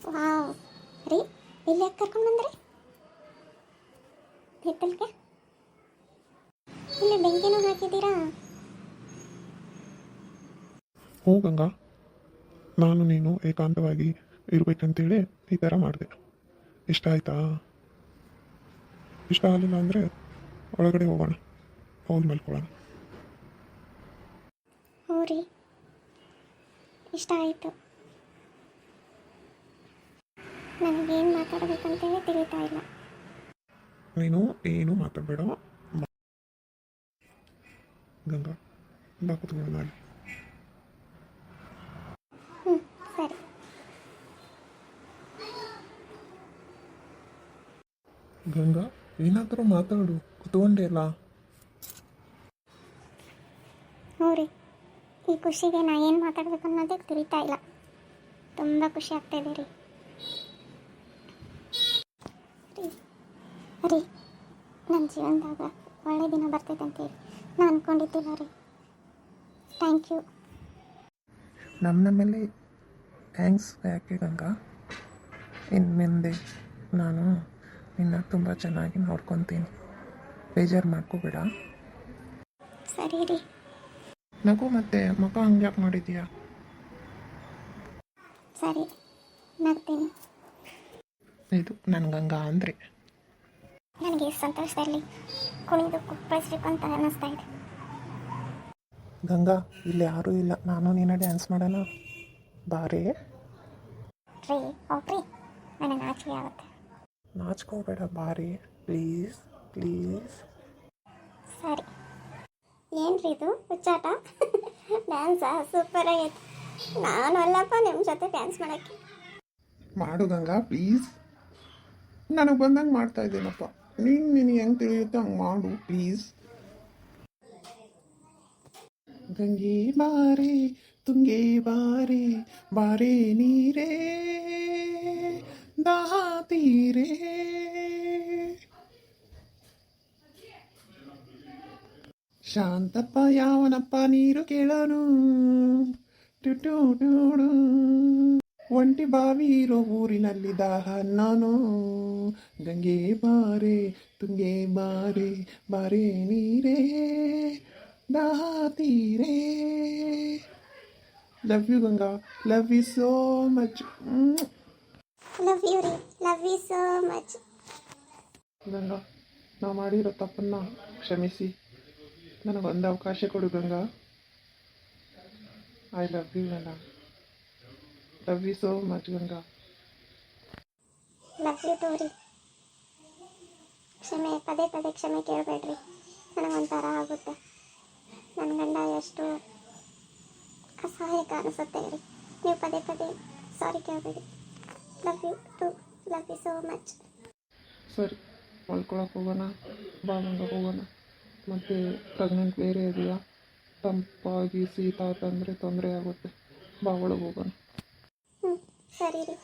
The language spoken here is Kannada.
ವಾವ್ ರೀ, ಇಲ್ಲಿ ಯಾಕೆ ಕರ್ಕೊಂಡು ಬಂದ್ರಿ ಹಿತ್ತಲ್ಗೆ? ಇಲ್ಲಿ ಬೆಂಕಿನೂ ಹಾಕಿದ್ದೀರಾ? ಹ್ಞೂ ಗಂಗಾ, ನಾನು ನೀನು ಏಕಾಂತವಾಗಿ ಇರಬೇಕಂತೇಳಿ ಈ ಥರ ಮಾಡಿದೆ. ಇಷ್ಟ ಆಯ್ತಾ? ಇಷ್ಟ ಆಗಲಿಲ್ಲ ಅಂದರೆ ಒಳಗಡೆ ಹೋಗೋಣ, ಹೋಗಿ ಮಲ್ಕೊಳ್ಳೋಣ. ಹ್ಞೂ ರೀ, ಇಷ್ಟ ಆಯಿತು. ನನಗೇನು ಮಾತಾಡಬೇಕಂತೇಳಿ ತಿಳಿತಾ ಇಲ್ಲ. ನೀನು ಏನು ಮಾತಾಡಬೇಡ ಗಂಗಾ, ಬಾ ಕೂತ್ಕೊಳ್ಳೋಣ ನಾಳೆ. ಹ್ಞೂ ಸರಿ. ಗಂಗಾ, ಏನಾದರೂ ಮಾತಾಡು, ಕುತ್ಕೊಂಡೆ ಅಲ್ಲ. ಹ್ಞೂ ರೀ, ಈ ಖುಷಿಗೆ ನಾ ಏನು ಮಾತಾಡಬೇಕು ಅನ್ನೋದೇ ತಿಳಿತಾ ಇಲ್ಲ. ತುಂಬ ಖುಷಿ ಆಗ್ತಾಯಿದೆ ರೀ. ರೀ, ನನ್ನ ಜೀವನದಾಗ ಒಳ್ಳೆ ದಿನ ಬರ್ತೈತೆ ಅಂತೇಳಿ ನಾನು ಅಂದ್ಕೊಂಡಿದ್ದಿಲ್ಲ ರೀ. Thank you. ನಮ್ಮ ಮೇಲೆ ಥ್ಯಾಂಕ್ಸ್ ಯಾಕೆ ಗಂಗಾ? ಇನ್ನು ಮುಂದೆ ನಾನು ನಿನ್ನ ತುಂಬ ಚೆನ್ನಾಗಿ ನೋಡ್ಕೊತೀನಿ, ಬೇಜಾರು ಮಾಡ್ಕೋಬೇಡ. ಸರಿ ರೀ. ನಗು ಮತ್ತೆ ಮುಖ ಹಂಗೆ ಯಾಕೆ ಮಾಡಿದ್ದೀಯಾ? ಸರಿ, ನಗ್ತೀನಿ. ಇದು ನನ್ನ ಗಂಗಾ ಅಂದರೆ. ನನಗೆ ಸಂತೋಷದಲ್ಲಿ ಕುಣಿದು ಕುಪ್ಪಳಿಸ್ಬೇಕು ಅಂತ ಅನ್ನಿಸ್ತಾ ಇದೆ. ಗಂಗಾ, ಇಲ್ಲಿ ಯಾರೂ ಇಲ್ಲ, ನಾನು ನೀನು ಡ್ಯಾನ್ಸ್ ಮಾಡೋಣ, ಬಾರೇ. ರೀ ಹೋಗ್ರಿ, ನನಗೆ ನಾಚಿಕೆ ಆಗುತ್ತೆ. ನಾಚ್ಕೋಬೇಡ, ಬಾರಿ ಪ್ಲೀಸ್ ಪ್ಲೀಸ್. ಸರಿ. ಏನು ರೀ ಇದು ಹುಚ್ಚಾಟ? ಡ್ಯಾನ್ಸಾ ಸೂಪರ್ ಆಗೈತೆ. ನಾನು ಅಲ್ಲಪ್ಪ ನಿಮ್ಮ ಜೊತೆ ಡ್ಯಾನ್ಸ್ ಮಾಡೋಕ್ಕೆ. ಮಾಡು ಗಂಗಾ ಪ್ಲೀಸ್, ನನಗೆ ಬಂದಂಗೆ ಮಾಡ್ತಾ ಇದ್ದೀನಪ್ಪ, ನೀನು ಹೆಂಗೆ ತಿಳಿಯುತ್ತೆ ಹಂಗೆ ಮಾಡು ಪ್ಲೀಸ್. ಗಂಗೆ ಬಾರೆ ತುಂಗೆ ಬಾರೆ, ಬಾರೆ ನೀರೇ ದಾಹ ತೀರೆ. ಶಾಂತಪ್ಪ ಯಾವನಪ್ಪ ನೀರು ಕೇಳೋನು, ಟುಟು ಟೂಡು. ಒಂಟಿ ಬಾವಿ ಇರೋ ಊರಿನಲ್ಲಿ ದಾಹ ನಾನು. ಗಂಗೆ ಬಾರೆ ತುಂಗೆ ಬಾರೆ, ಬಾರೆ ನೀರೇ ದಾಹ ತೀರೆ. Love you Ganga, love you so much. Love you ರೀ, love you so much. Ganga, ನಾವು ಮಾಡಿರೋ ತಪ್ಪನ್ನು ಕ್ಷಮಿಸಿ ನನಗೊಂದು ಅವಕಾಶ ಕೊಡು Ganga. I love you Ganga, love you so much Ganga. Love you too ರೀ. ಕ್ಷಮೆ, ಪದೇ ಪದೇ ಕ್ಷಮೆ ಕೇಳಬೇಡ್ರಿ, ನನಗೊಂಥರ ಆಗುತ್ತೆ. ನನ್ನ ಗಂಡ ಎಷ್ಟು ಅಸಹಾಯಕ ಅನಿಸುತ್ತೆ ರೀ. ನೀವು ಪದೇ ಪದೇ ಸಾರಿ ಕೇಳಬೇಡಿ. Love you too, love you so much. ಸರಿ, ಮಲ್ಕೊಳಕ್ಕೆ ಹೋಗೋಣ, ಬಾ ಗಂಗಾ ಹೋಗೋಣ. ಮತ್ತು ಪ್ರೆಗ್ನೆಂಟ್ ಬೇರೆ ಇದೆಯಾ, ತಂಪಾಗಿ ಶೀತ ತಂದರೆ ತೊಂದರೆ ಆಗುತ್ತೆ, ಬಾ ಒಳಗೆ ಹೋಗೋಣ. ಹ್ಞೂ ಸರಿ ರೀ.